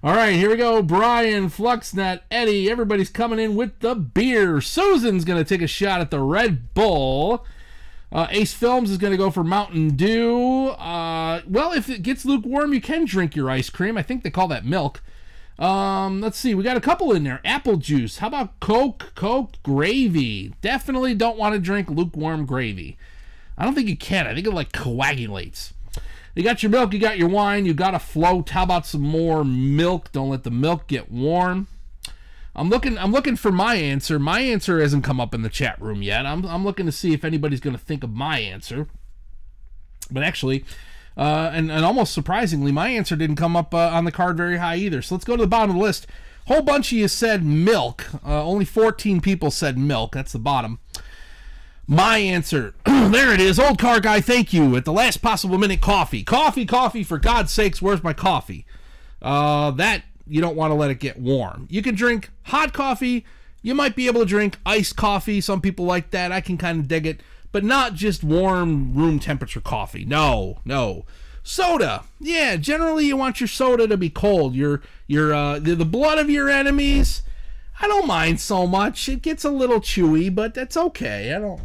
All right, here we go. Brian, Fluxnet, Eddie, everybody's coming in with the beer. Susan's going to take a shot at the Red Bull. Ace Films is going to go for Mountain Dew. Well, if it gets lukewarm, you can drink your ice cream. I think they call that milk. Let's see. We got a couple in there. Apple juice. How about Coke gravy? Definitely don't want to drink lukewarm gravy. I don't think you can. I think it like coagulates. You got your milk, you got your wine, you got a float. How about some more milk? Don't let the milk get warm. I'm looking for my answer. My answer hasn't come up in the chat room yet. I'm looking to see if anybody's going to think of my answer. But actually, and almost surprisingly, my answer didn't come up on the card very high either. So let's go to the bottom of the list. Whole bunch of you said milk. Only 14 people said milk. That's the bottom. My answer, there it is. Old car guy, thank you. At the last possible minute, coffee. Coffee, coffee, for God's sakes, where's my coffee? That, you don't want to let it get warm. You can drink hot coffee. You might be able to drink iced coffee. Some people like that. I can kind of dig it. But not just warm room temperature coffee. No, no. Soda. Yeah, generally you want your soda to be cold. The blood of your enemies, I don't mind so much. It gets a little chewy, but that's okay. I don't...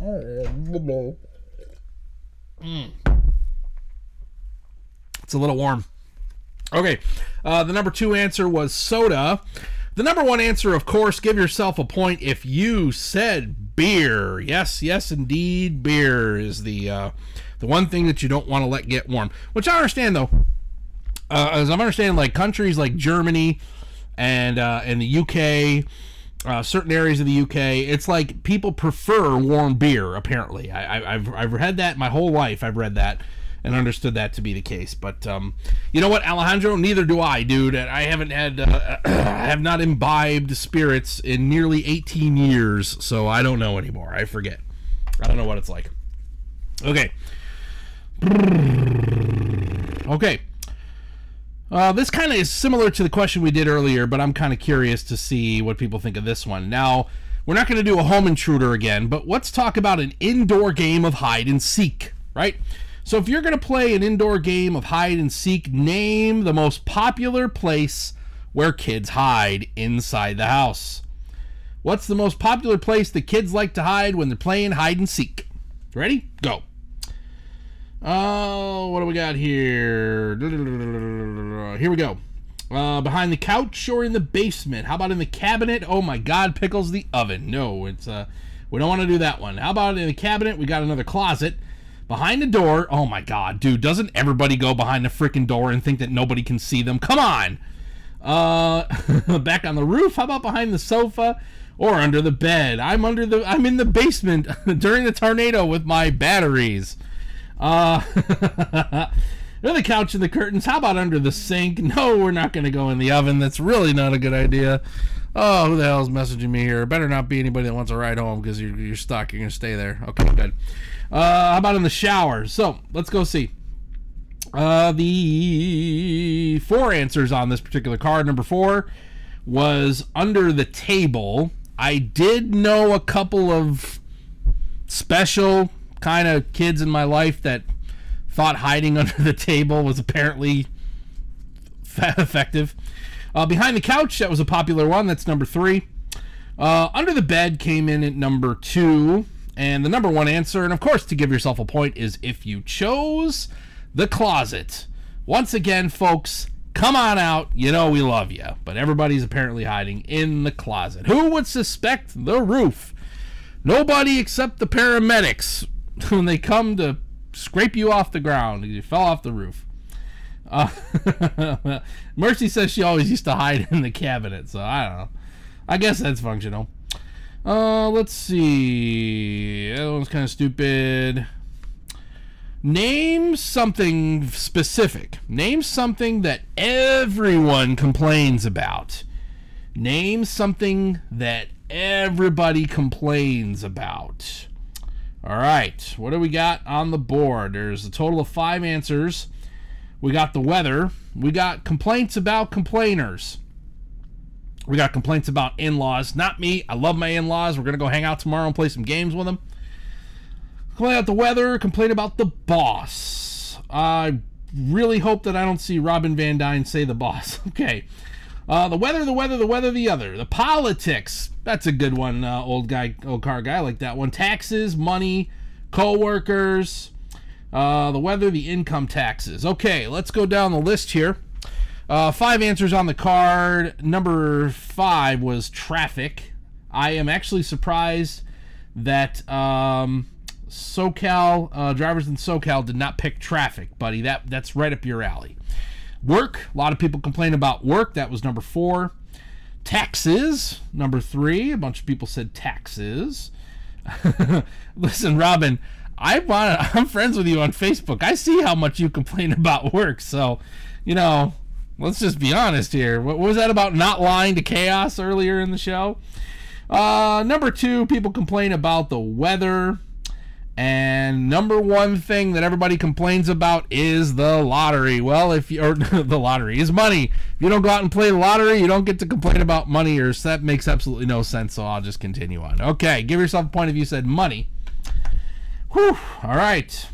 It's a little warm. Okay, the number 2 answer was soda. The number 1 answer, of course, give yourself a point if you said beer. Yes, yes, indeed, beer is the one thing that you don't want to let get warm. Which I understand, though. As I'm understanding, like countries like Germany and the UK, certain areas of the UK, it's like people prefer warm beer, apparently. I've read that my whole life. I've read that and understood that to be the case. But you know what, Alejandro? Neither do I, dude. I haven't had, I have not imbibed spirits in nearly 18 years, so I don't know anymore. I forget. I don't know what it's like. Okay. Okay. This kind of is similar to the question we did earlier, but I'm kind of curious to see what people think of this one. Now, we're not going to do a home intruder again, but let's talk about an indoor game of hide and seek, right? So if you're going to play an indoor game of hide and seek, name the most popular place where kids hide inside the house. What's the most popular place the kids like to hide when they're playing hide and seek? Ready? Go. Oh, what do we got here? Here we go. Behind the couch or in the basement? How about in the cabinet? Oh my God, Pickles, the oven. No, it's we don't want to do that one. How about in the cabinet? We got another closet. Behind the door. Oh my God, dude, doesn't everybody go behind the freaking door and think that nobody can see them? Come on. Back on the roof. How about behind the sofa or under the bed? I'm in the basement during the tornado with my batteries. The couch and the curtains. How about under the sink? No, we're not going to go in the oven. That's really not a good idea. Oh, who the hell's messaging me here? Better not be anybody that wants to ride home because you're stuck. You're going to stay there. Okay, good. How about in the shower? So let's go see. The 4 answers on this particular card. Number 4 was under the table. I did know a couple of special kind of kids in my life that thought hiding under the table was apparently effective. Behind the couch, that was a popular one. That's number 3. Under the bed came in at number 2. And the number 1 answer, and of course to give yourself a point, is if you chose the closet. Once again, folks, come on out. You know we love you. But everybody's apparently hiding in the closet. Who would suspect the roof? Nobody except the paramedics when they come to scrape you off the ground. You fell off the roof. Mercy says she always used to hide in the cabinet, so I don't know. I guess that's functional. Let's see. That one's kind of stupid. Name something specific. Name something that everyone complains about. Name something that everybody complains about. All right, what do we got on the board? There's a total of 5 answers. We got the weather. We got complaints about complainers. We got complaints about in-laws. Not me. I love my in-laws. We're going to go hang out tomorrow and play some games with them. Complain about the weather. Complain about the boss. I really hope that I don't see Robin Van Dyne say the boss. Okay. The weather, the weather, the weather, the other. The politics. That's a good one, old car guy. I like that one. Taxes, money, co-workers. The weather, the income taxes. Okay, let's go down the list here. 5 answers on the card. Number 5 was traffic. I am actually surprised that SoCal, drivers in SoCal did not pick traffic, buddy. That's right up your alley. Work, a lot of people complain about work. That was number 4. Taxes, number 3. A bunch of people said taxes. Listen, Robin, I'm friends with you on Facebook. I see how much you complain about work. So, let's just be honest here. What was that about not lying to chaos earlier in the show? Number 2, people complain about the weather. And number 1 thing that everybody complains about is the lottery. Well, the lottery is money. If you don't go out and play the lottery, you don't get to complain about money, or that makes absolutely no sense, so I'll just continue on. Okay, give yourself a point if you said money. Whew, all right.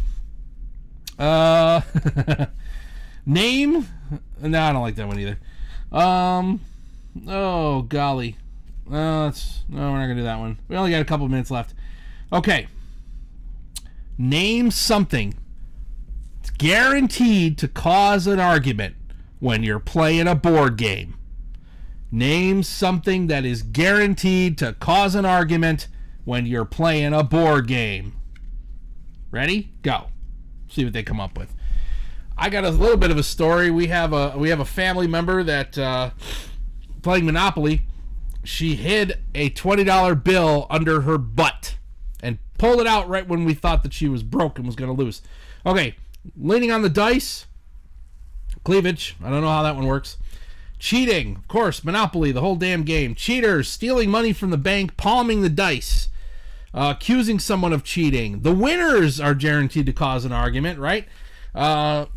Name? No, I don't like that one either. Oh, golly. No, we're not going to do that one. We only got a couple minutes left. Okay. Name something that's guaranteed to cause an argument when you're playing a board game. Name something that is guaranteed to cause an argument when you're playing a board game. Ready? Go. See what they come up with. I got a little bit of a story. We have a family member that playing Monopoly. She hid a $20 bill under her butt and pulled it out right when we thought that she was broke and was going to lose. Okay, leaning on the dice. Cleavage. I don't know how that one works. Cheating. Of course, Monopoly, the whole damn game. Cheaters. Stealing money from the bank. Palming the dice. Accusing someone of cheating. The winners are guaranteed to cause an argument, right?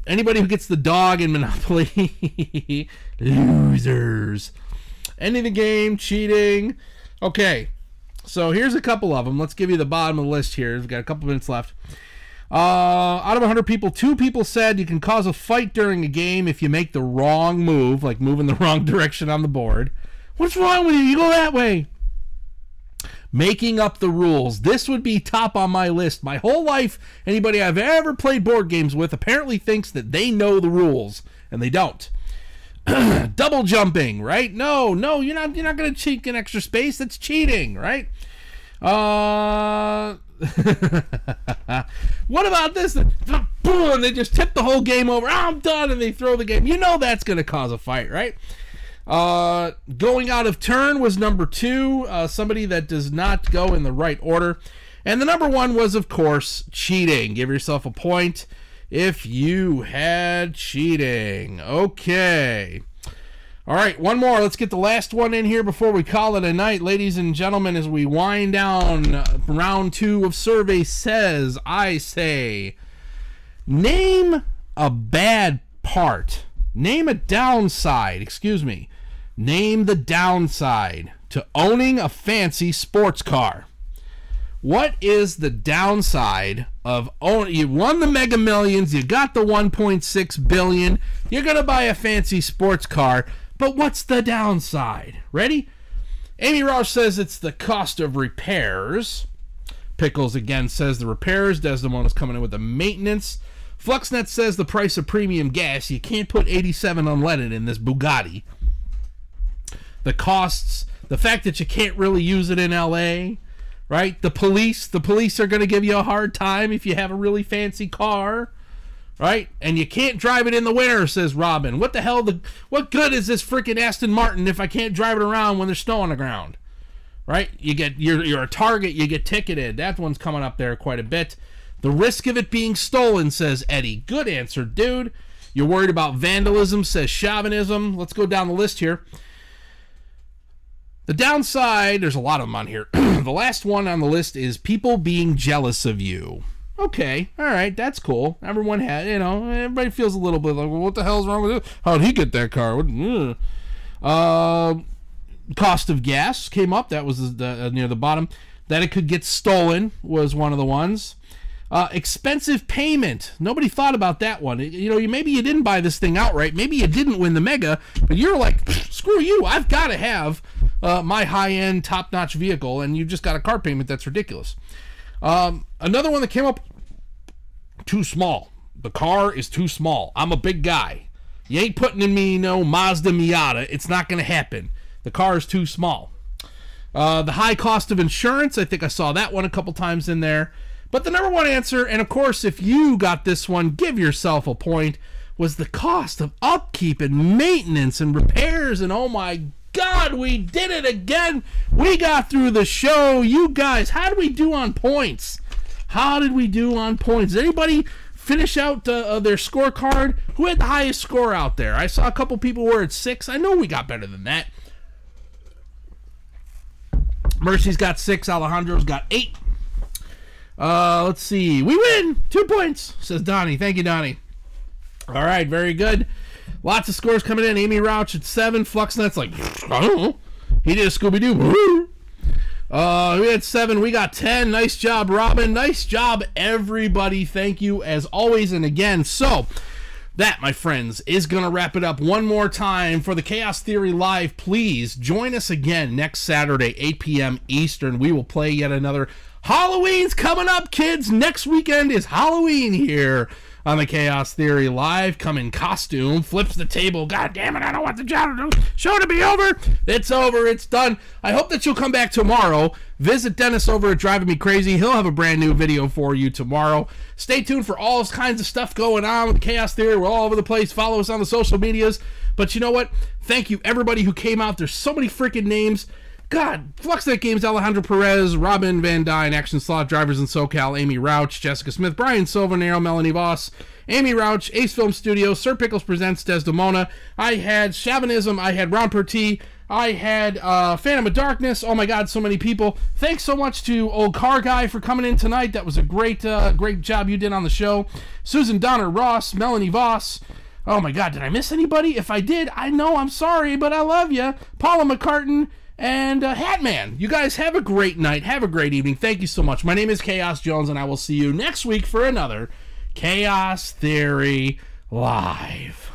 Anybody who gets the dog in Monopoly. Losers. Ending the game. Cheating. Okay. So here's a couple of them. Let's give you the bottom of the list here. We've got a couple minutes left. Out of 100 people, 2 people said you can cause a fight during a game if you make the wrong move, like moving the wrong direction on the board. What's wrong with you? You go that way. Making up the rules. This would be top on my list. My whole life, anybody I've ever played board games with apparently thinks that they know the rules, and they don't. Double jumping, right? No, you're not going to cheat an extra space. That's cheating, right? What about this? Boom, they just tip the whole game over. I'm done, and they throw the game. You know that's going to cause a fight, right? Going out of turn was number 2. Somebody that does not go in the right order. And the number 1 was, of course, cheating. Give yourself a point if you had cheating. Okay. All right, one more. Let's get the last one in here before we call it a night. Ladies and gentlemen, as we wind down round 2 of Survey Says, I say, name a bad part. Name a downside. Excuse me. Name the downside to owning a fancy sports car. What is the downside of owning? You won the Mega Millions, you got the 1.6 billion, you're going to buy a fancy sports car, but what's the downside? Ready? Amy Ross says it's the cost of repairs. Pickles again says the repairs. Desdemona's coming in with the maintenance. Fluxnet says the price of premium gas. You can't put 87 unleaded in this Bugatti. The costs, the fact that you can't really use it in LA. Right? The police are going to give you a hard time if you have a really fancy car. Right? And you can't drive it in the winter, says Robin. What the hell? What good is this freaking Aston Martin if I can't drive it around when there's snow on the ground? Right? You're a target, you get ticketed. That one's coming up there quite a bit. The risk of it being stolen, says Eddie. Good answer, dude. You're worried about vandalism, says chauvinism. Let's go down the list here. The downside, there's a lot of them on here. The last one on the list is people being jealous of you. Okay, all right, that's cool. Everyone had, everybody feels a little bit like, well, what the hell's wrong with it? How'd he get that car? Cost of gas came up. That was near the bottom. That it could get stolen was one of the ones. Expensive payment. Nobody thought about that one. Maybe you didn't buy this thing outright. Maybe you didn't win the Mega, but you're like, screw you. I've got to have my high-end, top-notch vehicle, and you just got a car payment that's ridiculous. Another one that came up, too small. The car is too small. I'm a big guy. You ain't putting in me, Mazda Miata. It's not going to happen. The car is too small. The high cost of insurance. I think I saw that one a couple times in there. But the number one answer, and of course, if you got this one, give yourself a point, was the cost of upkeep and maintenance and repairs. And oh my God, we did it again. We got through the show. You guys, how did we do on points? How did we do on points? Did anybody finish out their scorecard? Who had the highest score out there? I saw a couple people were at 6. I know we got better than that. Mercy's got 6. Alejandro's got 8. Let's see. We win. 2 points, says Donnie. Thank you, Donnie. All right, very good. Lots of scores coming in. Amy Rauch at 7. Fluxnut's like, I don't know. He did a Scooby-Doo. We had 7. We got 10. Nice job, Robin. Nice job, everybody. Thank you, as always and again. So, that, my friends, is going to wrap it up one more time for the Chaos Theory Live. Please join us again next Saturday, 8 p.m. Eastern. We will play yet another. Halloween's coming up, kids. Next weekend is Halloween here on the Chaos Theory Live. Come in costume, flips the table. God damn it, I don't want the show to be over. It's over. It's done. I hope that you'll come back tomorrow. Visit Dennis over at Driving Me Crazy. He'll have a brand new video for you tomorrow. Stay tuned for all kinds of stuff going on with Chaos Theory. We're all over the place. Follow us on the social medias. But you know what? Thank you, everybody who came out. There's so many freaking names. God, Fluxnet Games, Alejandro Perez, Robin Van Dyne, Action Slot Drivers in SoCal, Amy Rauch, Jessica Smith, Brian Silvernail, Melanie Voss, Amy Rauch, Ace Film Studios, Sir Pickles Presents Desdemona. I had Chauvinism, I had Ron Perty, I had Phantom of Darkness. Oh my God, so many people. Thanks so much to Old Car Guy for coming in tonight. That was a great job you did on the show. Susan Donner Ross, Melanie Voss. Oh my God, did I miss anybody? If I did, I know, I'm sorry, but I love you. Paula McCartan. And Hatman, you guys have a great night. Have a great evening. Thank you so much. My name is Chaos Jones, and I will see you next week for another Chaos Theory Live.